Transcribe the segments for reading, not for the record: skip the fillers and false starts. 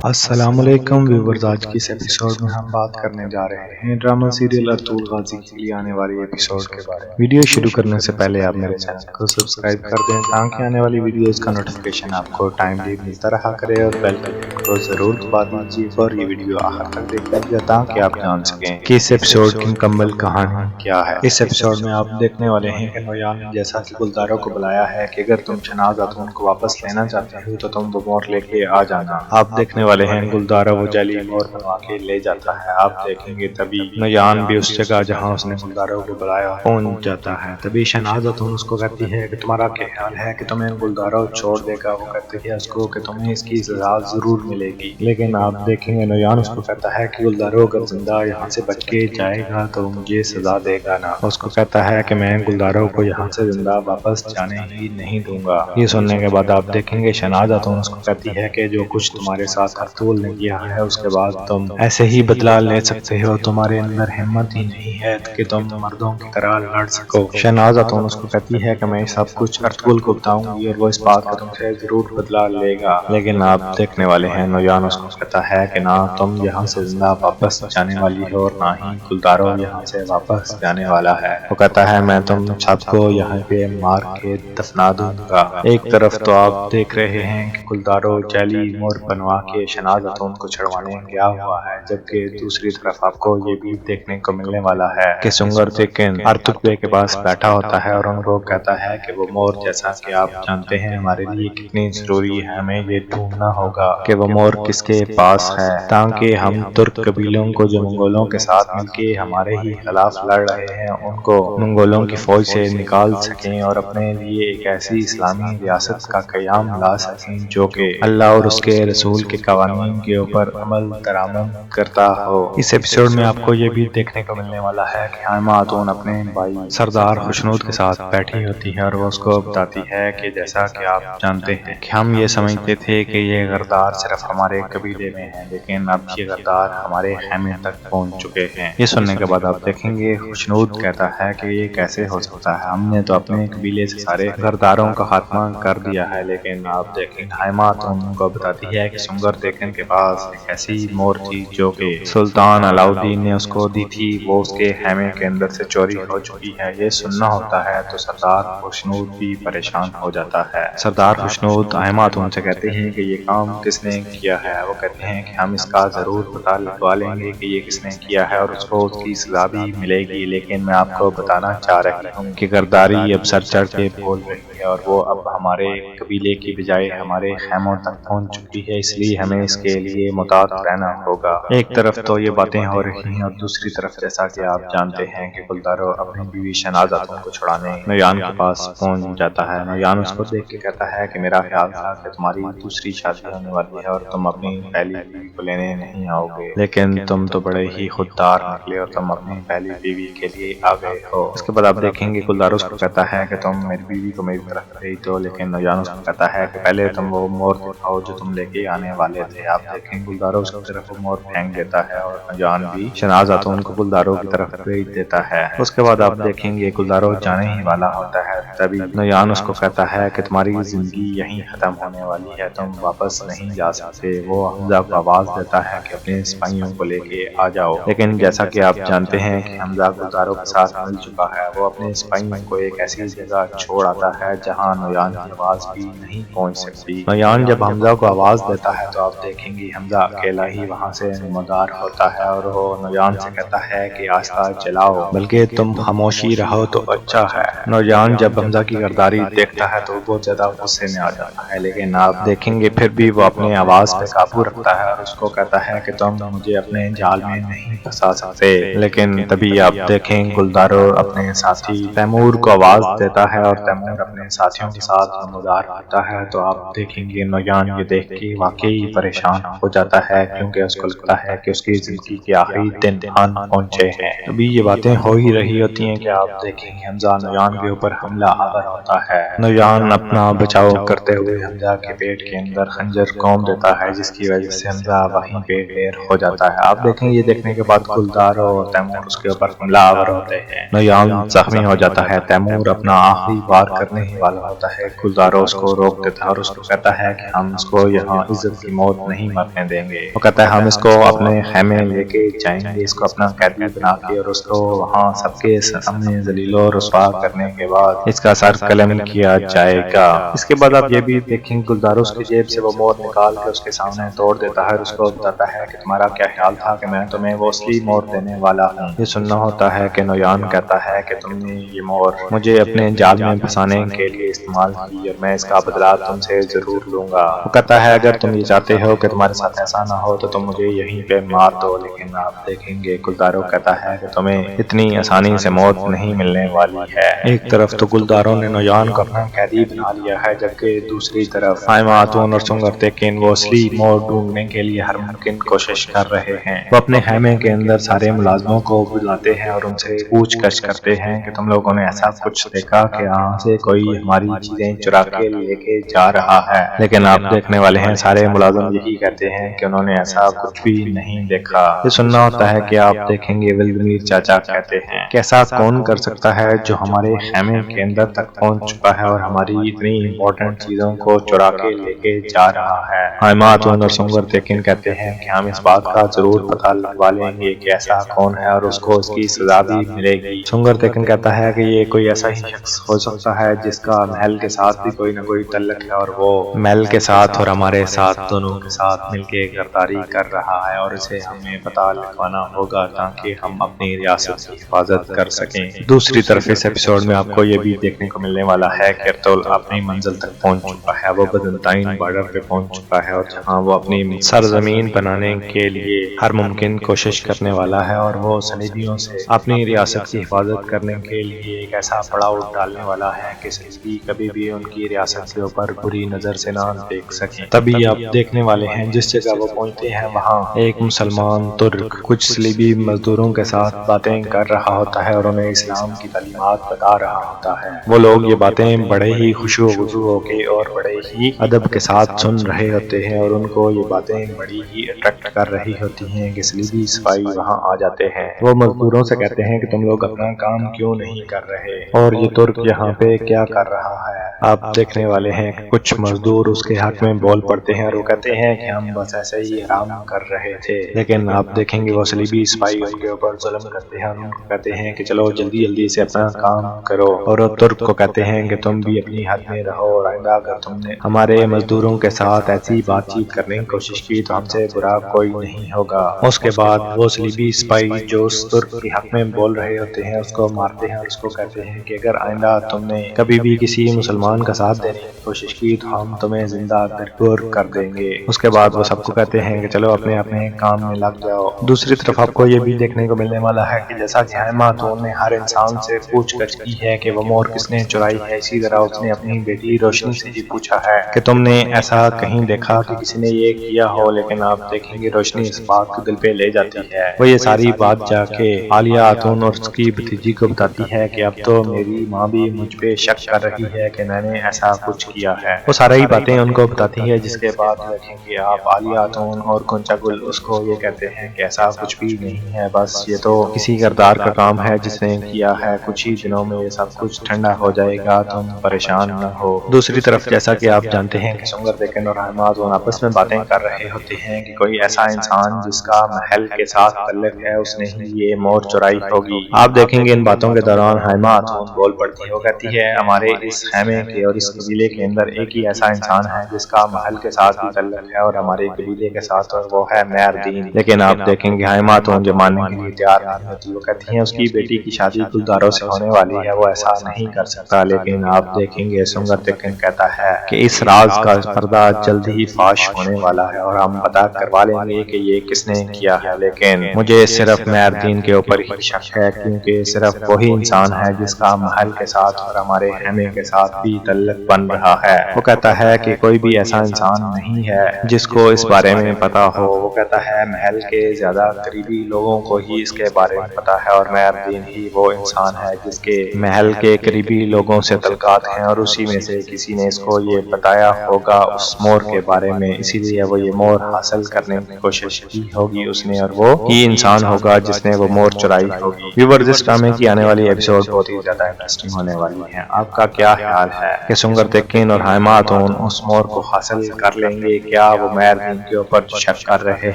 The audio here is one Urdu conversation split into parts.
السلام علیکم ویورز، آج کی اس ایپیسوڈ میں ہم بات کرنے جا رہے ہیں ڈرامہ سیریل ارطغرل غازی کے لیے آنے والی ایپیسوڈ کے بارے میں۔ ویڈیو شروع کرنے سے پہلے آپ میرے چینل کو سبسکرائب کر دیں تاکہ آنے والی ویڈیوز کا نوٹیفیکیشن آپ کو ٹائملی ملتا رہا کرے، اور بیل کے آئیکن کو ضرور دبا دیجیے اور یہ ویڈیو آخر تک دیکھ لیجیے تاکہ آپ جان سکیں کہ اس ایپیسوڈ کی مکمل کہانی کیا ہے۔ اس ایپیسوڈ میں آپ دیکھنے والے ہیں کہ نویان نے جیسا کہ گلداروں کو بلایا ہے کہ اگر تم شہناز خاتون کو واپس لینا چاہتے ہو تو تم وہ مور لے کے آ جانا۔ آپ دیکھنے والے ہیں گلدارا وہ جعلی مور بنوا کے لے جاتا ہے۔ آپ دیکھیں گے تبھی نویان بھی اس جگہ جہاں اس نے گلداروں کو بلایا پہنچ جاتا ہے۔ تبھی شہناز خاتون اس کو کہتی ہے کہ تمہارا کیا خیال ہے کہ تمہیں گلدارا چھوڑ دے گا؟ وہ کہتی ہے اس کو کہ تمہیں اس کی سزا ضرور ملے گی، لیکن آپ دیکھیں گے نویان اس کو کہتا ہے کہ گلدارا اگر زندہ یہاں سے بچ کے جائے گا تو مجھے سزا دے گا نا۔ اس کو کہتا ہے کہ میں گلدارا کو یہاں سے زندہ واپس جانے ہی نہیں دوں گا۔ یہ سننے کے بعد آپ دیکھیں گے شہناز خاتون اس کو کہتی ہے کہ جو کچھ تمہارے ساتھ ارطغرل نے کیا ہے اس کے بعد تم ایسے ہی بدلہ لے سکتے ہو، تمہارے اندر ہمت ہی نہیں ہے کہ تم مردوں کی طرح لڑ سکو۔ شہناز خاتون اس کو کہتی ہے کہ میں سب کچھ ارطغرل کو بتاؤں گی اور وہ اس بات کا تم سے ضرور بدلہ لے گا، لیکن آپ دیکھنے والے ہیں نویان اس کو کہتا ہے کہ نہ تم یہاں سے زندہ واپس جانے والی ہو اور نہ ہی گلدارا یہاں سے واپس جانے والا ہے۔ وہ کہتا ہے میں تم سب کو یہاں پہ مار کے دفنا دوں گا۔ ایک طرف تو آپ دیکھ رہے ہیں کہ گلدارا جعلی مور بنوا کے شہناز خاتون کو چھڑوانے گیا ہوا ہے، جبکہ دوسری طرف آپ کو یہ بھی دیکھنے کو ملنے والا ہے کہ سنگر تیکن ارطغرل کے پاس بیٹھا ہوتا ہے اور ان کو کہتا ہے کہ وہ مور جیسا کہ آپ جانتے ہیں ہمارے لیے کتنی ضروری ہے، ہمیں یہ ڈھونڈنا ہوگا کہ وہ مور کس کے پاس ہے تاکہ ہم ترک قبیلوں کو جو منگولوں کے ساتھ مل کے ہمارے ہی خلاف لڑ رہے ہیں ان کو منگولوں کی فوج سے نکال سکیں اور اپنے لیے ایک ایسی اسلامی ریاست کا قیام لا سکیں جو کہ اللہ اور اس کے رسول کے قوانین کے اوپر عمل درآمد کرتا ہو۔ اس ایپیسوڈ میں آپ کو یہ بھی دیکھنے کو ملنے والا ہے کہ حائمہ خاتون اپنے بھائی سردار خوشنود کے ساتھ بیٹھی ہوتی ہے اور وہ اس کو بتاتی ہے کہ جیسا کہ آپ جانتے ہیں کہ ہم یہ سمجھتے تھے کہ یہ غدار صرف ہمارے قبیلے میں ہیں، لیکن اب یہ غدار ہمارے خیمے تک پہنچ چکے ہیں۔ یہ سننے کے بعد آپ دیکھیں گے خوشنود کہتا ہے کہ یہ کیسے ہو سکتا ہے، ہم نے تو اپنے قبیلے سے سارے غداروں کا خاتمہ کر دیا ہے، لیکن آپ دیکھیں حائمہ خاتون کو بتاتی ہے کہ سنگر تیکن کے پاس ایک ایسی مور تھی جو کہ سلطان علاؤالدین نے اس کو دی تھی، وہ اس کے خیمے کے اندر سے چوری ہو چکی ہے۔ یہ سننا ہوتا ہے تو سردار خوشنود بھی پریشان ہو جاتا ہے۔ سردار خوشنود حائمہ خاتون سے کہتے ہیں کہ یہ کام کس نے کیا ہے؟ وہ کہتے ہیں کہ ہم اس کا ضرور پتہ لگوا لیں گے کہ یہ کس نے کیا ہے اور اس کو اس کی سزا بھی ملے گی، لیکن میں آپ کو بتانا چاہ رہی ہوں کہ غداری اب سر چڑھ کے بول رہی ہے اور وہ اب ہمارے قبیلے کی بجائے ہمارے خیموں تک پہنچ چکی ہے، اس لیے ہمیں اس کے لیے محتاط رہنا ہوگا۔ ایک طرف تو یہ باتیں ہو رہی ہیں اور دوسری طرف جیسا کہ آپ جانتے ہیں کہ گلدارا اپنی بیوی شہناز خاتون کو چھڑانے نویان کے پاس پہنچ جاتا ہے۔ نویان اس کو دیکھ کے کہتا ہے کہ میرا خیال تھا کہ تمہاری دوسری شادی ہونے والی ہے اور تم اپنی پہلی بیوی کو لینے نہیں آؤ گے، لیکن تم تو بڑے ہی خوددار نکلے اور تم اپنی پہلی بیوی کے لیے آ گئے ہو۔ اس کے بعد آپ دیکھیں گے گلدارا اس کو کہتا ہے کہ تم میری بیوی کو میری طرف بھیج دو، لیکن نویان اس کو کہتا ہے کہ پہلے تم وہ مور دکھاؤ جو تم لے کے آنے والے تھے۔ آپ دیکھیں گلدارا اس کی طرف وہ مور پھینک دیتا ہے اور نویان بھی شہناز خاتون کو گلدارا کی طرف بھیج دیتا ہے۔ اس کے بعد آپ دیکھیں گے گلدارا جانے ہی والا ہوتا ہے، تبھی نویان اس کو کہتا ہے کہ تمہاری زندگی یہیں ختم ہونے والی ہے، تم واپس نہیں جا سکتے۔ وہ حمزہ کو آواز دیتا ہے کہ اپنے سپاہیوں کو لے کے آ جاؤ، لیکن جیسا کہ آپ جانتے ہیں کہ حمزہ گلدارا کے ساتھ مل چکا ہے، وہ اپنے سپاہیوں کو ایک ایسی جگہ چھوڑ آتا ہے جہاں نویان کی آواز بھی نہیں پہنچ سکتی۔ نویان جب حمزہ کو آواز دیتا ہے تو آپ دیکھیں گے حمزہ اکیلا ہی وہاں سے نمودار ہوتا ہے اور وہ نویان سے کہتا ہے کہ آہستہ چلاؤ، بلکہ تم خاموشی رہو تو اچھا ہے۔ نویان جب حمزہ کی غداری دیکھتا ہے تو بہت زیادہ غصے میں آ جاتا ہے، لیکن آپ دیکھیں گے پھر بھی وہ اپنی آواز پہ قابو رکھتا ہے اور اس کو کہتا ہے کہ تم مجھے اپنے جال میں نہیں پھنسا سکتے۔ لیکن تبھی آپ دیکھیں گلدارا اپنے ساتھی تیمور کو آواز دیتا ہے اور تیمور اپنے ساتھیوں کے ساتھ نمودار ہوتا ہے، تو آپ دیکھیں گے نویان یہ دیکھ کے واقعی پریشان ہو جاتا ہے، کیونکہ اس کو لگتا ہے کہ اس کی زندگی کے آخری دن آن پہنچے ہیں۔ ابھی یہ باتیں ہو ہی رہی ہوتی ہیں کہ آپ دیکھیں گے حمزہ نویان کے اوپر حملہ آور ہوتا ہے۔ نویان اپنا بچاؤ کرتے ہوئے حمزہ کے پیٹ کے اندر خنجر گھوم دیتا ہے جس کی وجہ سے حمزہ وہیں پہ ڈھیر ہو جاتا ہے۔ آپ دیکھیں یہ دیکھنے کے بعد گلدار اور تیمور اس کے اوپر حملہ آور ہوتے ہیں۔ نویان زخمی ہو جاتا ہے، تیمور اپنا آخری وار کرنے ہی والا ہوتا ہے، گلدارو اس کو روک دیتا ہے اور اس کو کہتا ہے کہ ہم اس کو یہاں عزت کی موت نہیں مرنے دیں گے۔ وہ کہتا ہے ہم اس کو اپنے خیمے لے کے جائیں گے، اس کو اپنا قیدی بنا کے، اور اس کو وہاں سب کے سامنے ذلیل و رسوا کرنے کے بعد اس کا سر قلم کیا جائے گا۔ اس کے بعد آپ یہ بھی دیکھیں گلدارو اس کی جیب سے وہ مور نکال کے اس کے سامنے توڑ دیتا ہے اور اس کو بتاتا ہے کہ تمہارا کیا خیال تھا کہ میں تمہیں وہ اصلی مور دینے والا ہوں۔ یہ سننا ہوتا ہے کہ نویان کہتا ہے کہ تم نے یہ مور مجھے اپنے جال میں پھنسانے کے لیے استعمال کی اور میں اس کا بدلہ تم سے ضرور لوں گا۔ وہ کہتا ہے اگر تم یہ چاہتے ہو کہ تمہارے ساتھ ایسا نہ ہو تو تم مجھے یہیں پہ مار دو، لیکن آپ دیکھیں گے گلدارو کہتا ہے کہ تمہیں اتنی آسانی سے موت نہیں ملنے والی ہے۔ ایک طرف تو گلدارو نے نویان کو اپنا قیدی بنا لیا ہے، جبکہ دوسری طرف خائمہ خاتون اور سنگر تیکن وہ اصلی مور ڈھونڈنے کے لیے ہر ممکن کوشش کر رہے ہیں۔ وہ اپنے خیمے کے اندر سارے ملازموں کو بلاتے ہیں اور ان سے پوچھ گچھ کرتے ہیں کہ تم لوگوں نے ایسا کچھ دیکھا کہ یہاں سے کوئی ہماری چیزیں چرا کے لے کے جا رہا ہے؟ لیکن آپ دیکھنے والے ہیں سارے ملازم یہی کہتے ہیں کہ انہوں نے ایسا کچھ بھی نہیں دیکھا۔ یہ سننا ہوتا ہے کہ آپ دیکھیں گے ولدمیر چاچا کہتے ہیں کہ ایسا کون کر سکتا ہے جو ہمارے خیمے کے اندر تک پہنچ چکا ہے اور ہماری اتنی امپورٹنٹ چیزوں کو چرا کے لے کے جا رہا ہے؟ خائمہ خاتون اور سنگر تیکن کہتے ہیں کہ ہم اس بات کا ضرور پتہ لگوا لیں گے کہ ایسا کون ہے اور اس کو اس کی سزا بھی ملے گی۔ سنگر تیکن کہتا ہے کہ یہ کوئی ایسا ہی شخص ہو سکتا ہے جس کا محل کے ساتھ بھی کوئی نہ کوئی تعلق ہے اور وہ محل کے ساتھ اور ہمارے ساتھ دونوں کے ساتھ مل کے غداری کر رہا ہے، اور اسے ہمیں پتہ لگوانا ہوگا تاکہ ہم اپنی ریاست کی حفاظت کر سکیں۔ دوسری طرف اس ایپیسوڈ میں آپ کو یہ بھی دیکھنے کو ملنے والا ہے کہ ارطغرل اپنی منزل تک پہنچ چکا ہے، وہ بزنطین بارڈر پہ پہنچ چکا ہے اور جہاں وہ اپنی سرزمین بنانے کے لیے ہر ممکن کوشش کرنے والا ہے، اور وہ صلیبیوں سے اپنی ریاست کی حفاظت کرنے کے لیے ایک ایسا پڑاؤ ڈالنے والا ہے کہ صلیبی کبھی بھی ان کی ریاست کے اوپر بری نظر سے نہ دیکھ سکیں۔ تبھی آپ دیکھنے والے ہیں جس جگہ وہ پہنچتے ہیں وہاں ایک مسلمان ترک کچھ صلیبی مزدوروں کے ساتھ باتیں کر رہا ہوتا ہے اور انہیں اسلام کی تعلیمات بتا رہا ہوتا ہے۔ وہ لوگ یہ باتیں بڑے ہی خوشو وضو ہو کے اور بڑے ہی ادب کے ساتھ سن رہے ہوتے ہیں، اور ان کو یہ باتیں بڑی ہی اٹریکٹ کر رہی ہوتی ہیں کہ صلیبی سپاہی وہاں آ جاتے ہیں۔ وہ مزدوروں سے کہتے ہیں کہ تم لوگ اپنا کام کیوں نہیں کر رہے اور یہ ترک یہاں پہ کیا کر رہا ہے؟ آپ دیکھنے والے ہیں کہ کچھ مزدور اس کے حق میں بول پڑتے ہیں اور وہ کہتے ہیں کہ ہم بس ایسے ہی آرام کر رہے تھے، لیکن آپ دیکھیں گے وہ صلیبی سپاہی ان کے اوپر ظلم کرتے ہیں اور ان کو کہتے ہیں کہ چلو جلدی جلدی سے اپنا کام کرو، اور وہ ترک کو کہتے ہیں کہ تم بھی اپنی حد میں رہو اور آئندہ اگر تم نے ہمارے مزدوروں کے ساتھ ایسی بات چیت کرنے کی کوشش کی تو ہم سے برا کوئی نہیں ہوگا۔ اس کے بعد وہ صلیبی سپاہی جو اس ترک کے حق میں بول رہے ہوتے ہیں اس کو مارتے ہیں اور اس کو کہتے ہیں کہ اگر آئندہ تم نے کبھی بھی کسی مسلمان کا ساتھ دینے کی کوشش کی تو ہم تمہیں زندہ درگور کر دیں گے۔ اس کے بعد وہ سب کو کہتے ہیں کہ چلو اپنے اپنے کام میں لگ جاؤ۔ دوسری طرف آپ کو یہ بھی دیکھنے کو ملنے والا ہے کہ جیسا کہ خائمہ خاتون نے ہر انسان سے پوچھ گچھ کی ہے کہ وہ مور کس نے چرائی ہے، اسی طرح اس نے اپنی بیٹی روشنی سے بھی پوچھا ہے کہ تم نے ایسا کہیں دیکھا کہ کسی نے یہ کیا ہو، لیکن آپ دیکھیں گے روشنی اس بات کو دل پہ لے جاتی ہے۔ وہ یہ ساری بات جا کے عالیہ خاتون اور اس کی بھتیجی کو بتاتی ہے کہ اب تو میری ماں بھی مجھ پہ شک کر رہی ہے کہ میں نے ایسا کچھ کیا ہے۔ وہ ساری باتیں ان کو بتاتی ہے، جس کے بعد دیکھیں گے آپ عالیہ خاتون اور کنچا گل اس کو یہ کہتے ہیں کہ ایسا کچھ بھی نہیں ہے، بس یہ تو کسی کردار کا کام ہے جس نے کیا ہے، کچھ ہی دنوں میں یہ سب کچھ ٹھنڈا ہو جائے گا، تم پریشان نہ ہو۔ دوسری طرف جیسا کہ آپ جانتے ہیں کہ سنگر تیکن اور خائمہ خاتون آپس میں باتیں کر رہے ہوتے ہیں کہ کوئی ایسا انسان جس کا محل کے ساتھ تعلق ہے اس نے ہی یہ مور چرائی ہوگی۔ آپ دیکھیں گے ان باتوں کے دوران خائمہ خاتون بول پڑتی ہے، وہ کہتی ہے ہمارے اس خیمے کے اور اس قبیلے کے اندر ایک ہی ایسا انسان ہے جس کا محل کے ساتھ بھی تعلق ہے اور ہمارے قبیلے کے ساتھ، اور وہ ہے مہردین۔ لیکن آپ دیکھیں گے خائمہ خاتون جو ماننے کے لیے تیار نہیں ہوتی، وہ کہتی ہیں اس کی بیٹی کی شادی گلدارو سے ہونے والی ہے، وہ ایسا نہیں کر سکتا۔ لیکن آپ دیکھیں گے سنگر تیکن کہتا ہے کہ اس راز کا پردہ جلد ہی فاش ہونے والا ہے اور ہم پتہ کروا لیں گے کہ یہ کس نے کیا ہے، لیکن مجھے صرف مہردین کے اوپر ہی شک ہے کیونکہ صرف وہی انسان ہے جس کا محل کے ساتھ اور ہمارے خیمے کے ساتھ بھی بھی تعلق بن رہا ہے۔ وہ کہتا ہے کہ کوئی بھی ایسا انسان نہیں ہے جس کو اس بارے میں پتا ہو۔ وہ کہتا ہے محل کے زیادہ قریبی لوگوں کو ہی اس کے بارے میں پتا ہے، اور مہر الدین ہی وہ انسان ہے جس کے محل کے قریبی لوگوں سے تعلقات ہیں، اور اسی میں سے کسی نے اس کو یہ بتایا ہوگا اس مور کے بارے میں، اسی لیے وہ یہ مور حاصل کرنے کی کوشش کی ہوگی اس نے، اور وہ ہی انسان ہوگا جس نے وہ مور چرائی ہوگی۔ ویورز، اس ڈرامے کی آنے والی ایپیسوڈ بہت ہی زیادہ انٹرسٹنگ ہونے والی ہے۔ آپ کا کیا خیال ہے کہ سنگر تیکین اور ہائما خاتون اس مور کو حاصل کر لیں گے؟ کیا وہ مہر الدین کے اوپر شک کر رہے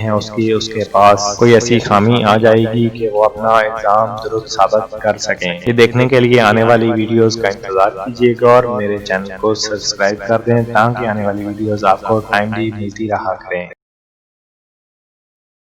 ہیں اس کے پاس کوئی ایسی خامی آ جائے گی کہ وہ اپنا الزام درست ثابت کر سکیں؟ یہ دیکھنے کے لیے آنے والی ویڈیوز کا انتظار کیجیے گا اور میرے چینل کو سبسکرائب کر دیں تاکہ آنے والی ویڈیوز آپ کو ٹائملی ملتی رہا کریں۔